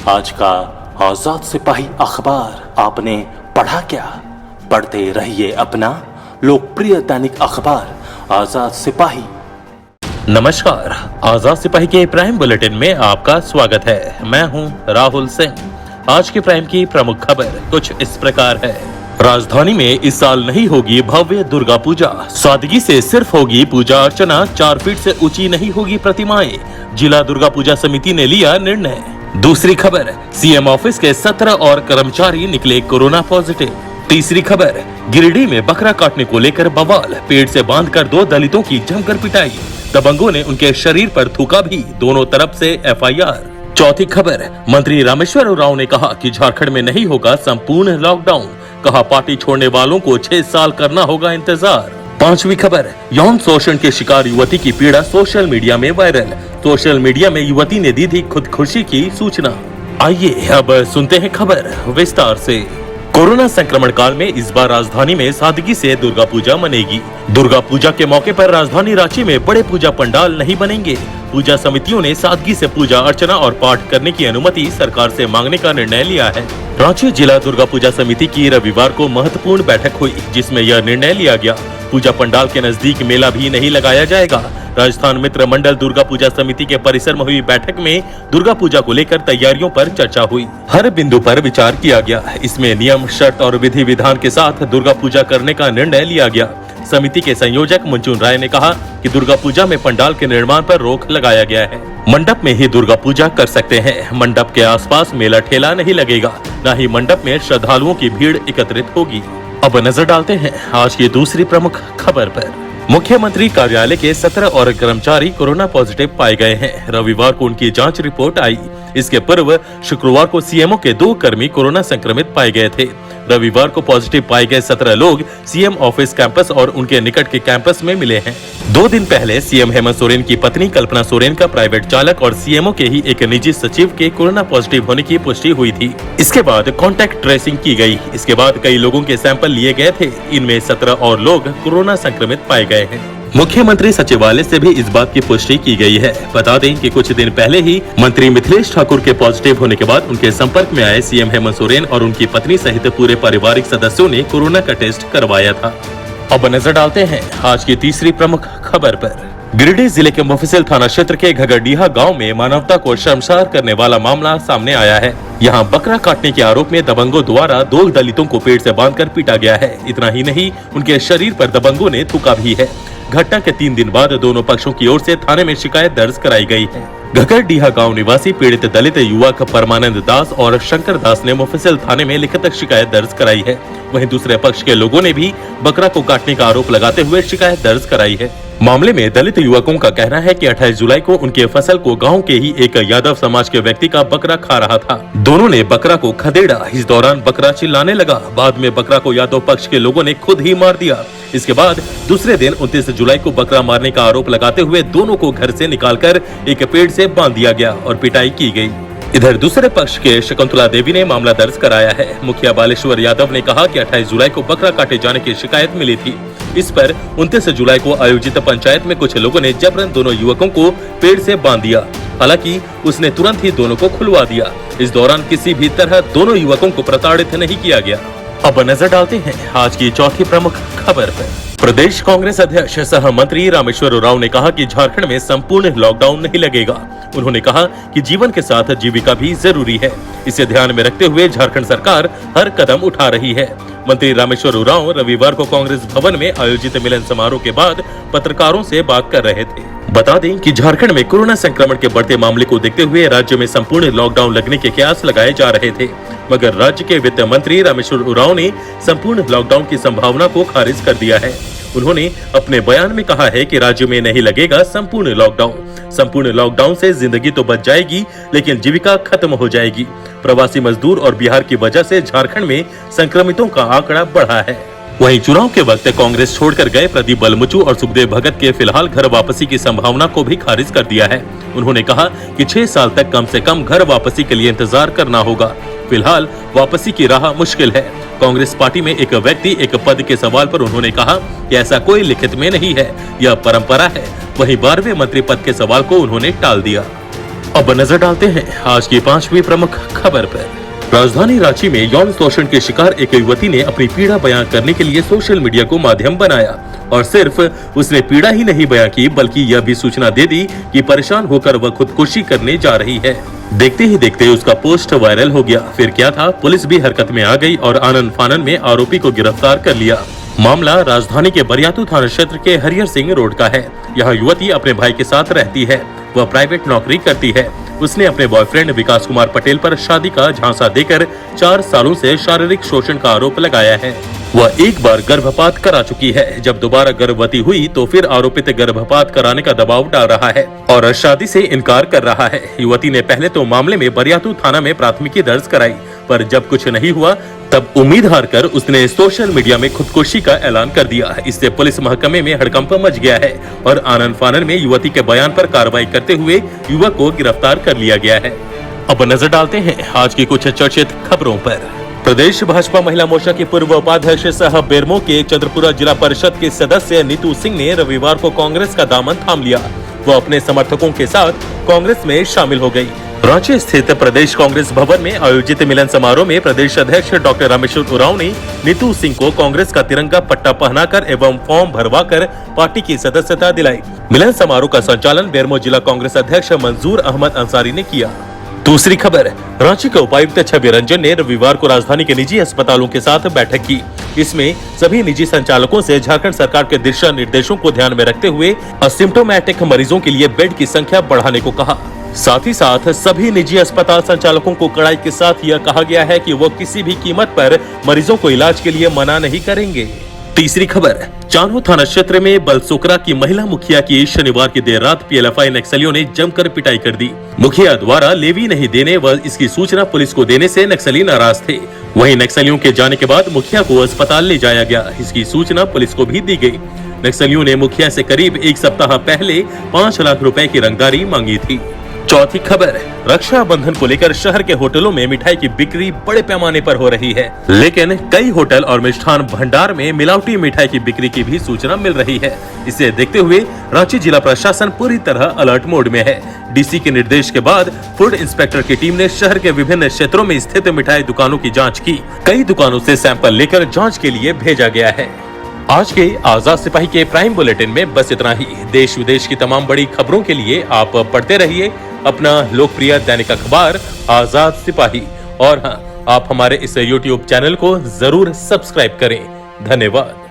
आज का आजाद सिपाही अखबार आपने पढ़ा क्या? पढ़ते रहिए अपना लोकप्रिय दैनिक अखबार आजाद सिपाही। नमस्कार, आजाद सिपाही के प्राइम बुलेटिन में आपका स्वागत है। मैं हूं राहुल सिंह। आज के प्राइम की प्रमुख खबर कुछ इस प्रकार है। राजधानी में इस साल नहीं होगी भव्य दुर्गा पूजा, सादगी से सिर्फ होगी पूजा अर्चना, 4 फीट से ऊंची नहीं होगी प्रतिमाएं, जिला दुर्गा पूजा समिति ने लिया निर्णय। दूसरी खबर, सीएम ऑफिस के 17 और कर्मचारी निकले कोरोना पॉजिटिव। तीसरी खबर, गिरिडीह में बकरा काटने को लेकर बवाल, पेड़ से बांधकर 2 दलितों की जमकर पिटाई, दबंगों ने उनके शरीर पर थूका भी, दोनों तरफ से एफआईआर। चौथी खबर, मंत्री रामेश्वर उरांव ने कहा कि झारखंड में नहीं होगा संपूर्ण लॉकडाउन, कहा पार्टी छोड़ने वालों को 6 साल करना होगा इंतजार। पांचवी खबर, यौन शोषण के शिकार युवती की पीड़ा सोशल मीडिया में वायरल, सोशल मीडिया में युवती ने दी थी खुदकुशी की सूचना। आइए अब सुनते हैं खबर विस्तार से। कोरोना संक्रमण काल में इस बार राजधानी में सादगी से दुर्गा पूजा मनेगी। दुर्गा पूजा के मौके पर राजधानी रांची में बड़े पूजा पंडाल नहीं बनेंगे। पूजा समितियों ने सादगी से पूजा अर्चना और पाठ करने की अनुमति सरकार से मांगने का निर्णय लिया है। रांची जिला दुर्गा पूजा समिति की रविवार को महत्वपूर्ण बैठक हुई, जिसमें यह निर्णय लिया गया। पूजा पंडाल के नजदीक मेला भी नहीं लगाया जाएगा। राजस्थान मित्र मंडल दुर्गा पूजा समिति के परिसर में हुई बैठक में दुर्गा पूजा को लेकर तैयारियों पर चर्चा हुई। हर बिंदु पर विचार किया गया। इसमें नियम, शर्त और विधि विधान के साथ दुर्गा पूजा करने का निर्णय लिया गया। समिति के संयोजक मुंचुन राय ने कहा कि दुर्गा पूजा में पंडाल के निर्माण पर रोक लगाया गया है। मंडप में ही दुर्गा पूजा कर सकते हैं। मंडप के आसपास मेला ठेला नहीं लगेगा, न ही मंडप में श्रद्धालुओं की भीड़ एकत्रित होगी। अब नजर डालते हैं आज की दूसरी प्रमुख खबर पर। मुख्यमंत्री कार्यालय के 17 और कर्मचारी कोरोना पॉजिटिव पाए गए हैं। रविवार को उनकी जांच रिपोर्ट आई। इसके पूर्व शुक्रवार को सीएमओ के 2 कर्मी कोरोना संक्रमित पाए गए थे। रविवार को पॉजिटिव पाए गए 17 लोग सीएम ऑफिस कैंपस और उनके निकट के कैंपस में मिले हैं। 2 दिन पहले सीएम हेमंत सोरेन की पत्नी कल्पना सोरेन का प्राइवेट चालक और सीएमओ के ही एक निजी सचिव के कोरोना पॉजिटिव होने की पुष्टि हुई थी। इसके बाद कॉन्टैक्ट ट्रेसिंग की गई। इसके बाद कई लोगों के सैंपल लिए गए थे। इनमें 17 और लोग कोरोना संक्रमित पाए गए हैं। मुख्यमंत्री सचिवालय से भी इस बात की पुष्टि की गई है। बता दें कि कुछ दिन पहले ही मंत्री मिथिलेश ठाकुर के पॉजिटिव होने के बाद उनके संपर्क में आए सीएम हेमंत सोरेन और उनकी पत्नी सहित पूरे पारिवारिक सदस्यों ने कोरोना का टेस्ट करवाया था। अब नजर डालते हैं आज की तीसरी प्रमुख खबर पर। गिरिडीह जिले के मुफस्सिल थाना क्षेत्र के घगरडीहा गांव में मानवता को शर्मसार करने वाला मामला सामने आया है। यहां बकरा काटने के आरोप में दबंगों द्वारा 2 दलितों को पेड़ से बांधकर पीटा गया है। इतना ही नहीं, उनके शरीर पर दबंगों ने थूका भी है। घटना के 3 दिन बाद दोनों पक्षों की ओर से थाने में शिकायत दर्ज कराई गई है। घगरडीहा गांव निवासी पीड़ित दलित युवक परमानंद दास और शंकर दास ने मुफस्सिल थाने में लिखित शिकायत दर्ज कराई है। वहीं दूसरे पक्ष के लोगों ने भी बकरा को काटने का आरोप लगाते हुए शिकायत दर्ज कराई है। मामले में दलित युवकों का कहना है कि 28 जुलाई को उनके फसल को गांव के ही एक यादव समाज के व्यक्ति का बकरा खा रहा था। दोनों ने बकरा को खदेड़ा। इस दौरान बकरा चिल्लाने लगा। बाद में बकरा को यादव पक्ष के लोगों ने खुद ही मार दिया। इसके बाद दूसरे दिन 29 जुलाई को बकरा मारने का आरोप लगाते हुए दोनों को घर से निकालकर एक पेड़ से बांध दिया गया और पिटाई की गई। इधर दूसरे पक्ष के शकुंतला देवी ने मामला दर्ज कराया है। मुखिया बालेश्वर यादव ने कहा कि 28 जुलाई को बकरा काटे जाने की शिकायत मिली थी। इस पर 29 जुलाई को आयोजित पंचायत में कुछ लोगों ने जबरन दोनों युवकों को पेड़ से बांध दिया। हालांकि उसने तुरंत ही दोनों को खुलवा दिया। इस दौरान किसी भी तरह दोनों युवकों को प्रताड़ित नहीं किया गया। अब नजर डालते हैं आज की चौथी प्रमुख खबर पर। प्रदेश कांग्रेस अध्यक्ष सह मंत्री रामेश्वर उरांव ने कहा कि झारखंड में संपूर्ण लॉकडाउन नहीं लगेगा। उन्होंने कहा कि जीवन के साथ जीविका भी जरूरी है। इसे ध्यान में रखते हुए झारखंड सरकार हर कदम उठा रही है। मंत्री रामेश्वर उरांव रविवार को कांग्रेस भवन में आयोजित मिलन समारोह के बाद पत्रकारों से बात कर रहे थे। बता दें कि झारखंड में कोरोना संक्रमण के बढ़ते मामले को देखते हुए राज्य में संपूर्ण लॉकडाउन लगने के कयास लगाए जा रहे थे, मगर राज्य के वित्त मंत्री रामेश्वर उरांव ने संपूर्ण लॉकडाउन की संभावना को खारिज कर दिया है। उन्होंने अपने बयान में कहा है कि राज्य में नहीं लगेगा संपूर्ण लॉकडाउन। संपूर्ण लॉकडाउन से जिंदगी तो बच जाएगी, लेकिन जीविका खत्म हो जाएगी। प्रवासी मजदूर और बिहार की वजह से झारखंड में संक्रमितों का आंकड़ा बढ़ा है। वहीं चुनाव के वक्त कांग्रेस छोड़कर गए प्रदीप बलमुचू और सुखदेव भगत के फिलहाल घर वापसी की संभावना को भी खारिज कर दिया है। उन्होंने कहा कि 6 साल तक कम से कम घर वापसी के लिए इंतजार करना होगा। फिलहाल वापसी की राह मुश्किल है। कांग्रेस पार्टी में एक व्यक्ति एक पद के सवाल पर उन्होंने कहा कि ऐसा कोई लिखित में नहीं है, यह परंपरा है। वहीं 12वें मंत्री पद के सवाल को उन्होंने टाल दिया। अब नजर डालते हैं आज की 5वीं प्रमुख खबर पर। राजधानी रांची में यौन शोषण के शिकार एक युवती ने अपनी पीड़ा बयां करने के लिए सोशल मीडिया को माध्यम बनाया और सिर्फ उसने पीड़ा ही नहीं बयां की बल्कि यह भी सूचना दे दी कि परेशान होकर वह खुदकुशी करने जा रही है। देखते ही देखते उसका पोस्ट वायरल हो गया। फिर क्या था, पुलिस भी हरकत में आ गई और आनन फानन में आरोपी को गिरफ्तार कर लिया। मामला राजधानी के बरियातू थाना क्षेत्र के हरिहर सिंह रोड का है। यह युवती अपने भाई के साथ रहती है। वह प्राइवेट नौकरी करती है। उसने अपने बॉयफ्रेंड विकास कुमार पटेल पर शादी का झांसा देकर 4 सालों से शारीरिक शोषण का आरोप लगाया है। वह एक बार गर्भपात करा चुकी है। जब दोबारा गर्भवती हुई तो फिर आरोपित गर्भपात कराने का दबाव डाल रहा है और शादी से इनकार कर रहा है। युवती ने पहले तो मामले में बरियातू थाना में प्राथमिकी दर्ज कराई, पर जब कुछ नहीं हुआ तब उम्मीद हारकर उसने सोशल मीडिया में खुदकुशी का ऐलान कर दिया। इससे पुलिस महकमे में हड़कंप मच गया है और आनन फानन में युवती के बयान पर कार्रवाई करते हुए युवक को गिरफ्तार कर लिया गया है। अब नजर डालते हैं आज की कुछ चर्चित खबरों पर। प्रदेश भाजपा महिला मोर्चा की पूर्व उपाध्यक्ष सह बेरमो के चंद्रपुरा जिला परिषद के सदस्य नीतू सिंह ने रविवार को कांग्रेस का दामन थाम लिया। वो अपने समर्थकों के साथ कांग्रेस में शामिल हो गई। रांची स्थित प्रदेश कांग्रेस भवन में आयोजित मिलन समारोह में प्रदेश अध्यक्ष डॉक्टर रामेश्वर उरांव ने नीतू सिंह को कांग्रेस का तिरंगा पट्टा पहनाकर एवं फॉर्म भरवाकर पार्टी की सदस्यता दिलाई। मिलन समारोह का संचालन बेरमो जिला कांग्रेस अध्यक्ष मंजूर अहमद अंसारी ने किया। दूसरी खबर, रांची के उपायुक्त छवि रंजन ने रविवार को राजधानी के निजी अस्पतालों के साथ बैठक की। इसमें सभी निजी संचालकों से झारखंड सरकार के दिशा निर्देशों को ध्यान में रखते हुए असिम्प्टोमेटिक मरीजों के लिए बेड की संख्या बढ़ाने को कहा। साथ ही साथ सभी निजी अस्पताल संचालकों को कड़ाई के साथ यह कहा गया है कि वो किसी भी कीमत पर मरीजों को इलाज के लिए मना नहीं करेंगे। तीसरी खबर, चान्हो थाना क्षेत्र में बलसोकरा की महिला मुखिया की शनिवार की देर रात पीएलएफआई नक्सलियों ने जमकर पिटाई कर दी। मुखिया द्वारा लेवी नहीं देने व इसकी सूचना पुलिस को देने से नक्सली नाराज थे। वहीं नक्सलियों के जाने के बाद मुखिया को अस्पताल ले जाया गया। इसकी सूचना पुलिस को भी दी गई। नक्सलियों ने मुखिया से करीब 1 सप्ताह पहले 5 लाख रुपए की रंगदारी मांगी थी। चौथी खबर, रक्षाबंधन को लेकर शहर के होटलों में मिठाई की बिक्री बड़े पैमाने पर हो रही है, लेकिन कई होटल और मिष्ठान भंडार में मिलावटी मिठाई की बिक्री की भी सूचना मिल रही है। इसे देखते हुए रांची जिला प्रशासन पूरी तरह अलर्ट मोड में है। डीसी के निर्देश के बाद फूड इंस्पेक्टर की टीम ने शहर के विभिन्न क्षेत्रों में स्थित मिठाई दुकानों की जाँच की। कई दुकानों से सैंपल लेकर जाँच के लिए भेजा गया है। आज के आजाद सिपाही के प्राइम बुलेटिन में बस इतना ही। देश विदेश की तमाम बड़ी खबरों के लिए आप पढ़ते रहिए अपना लोकप्रिय दैनिक अखबार आजाद सिपाही। और हाँ, आप हमारे इस YouTube चैनल को जरूर सब्सक्राइब करें। धन्यवाद।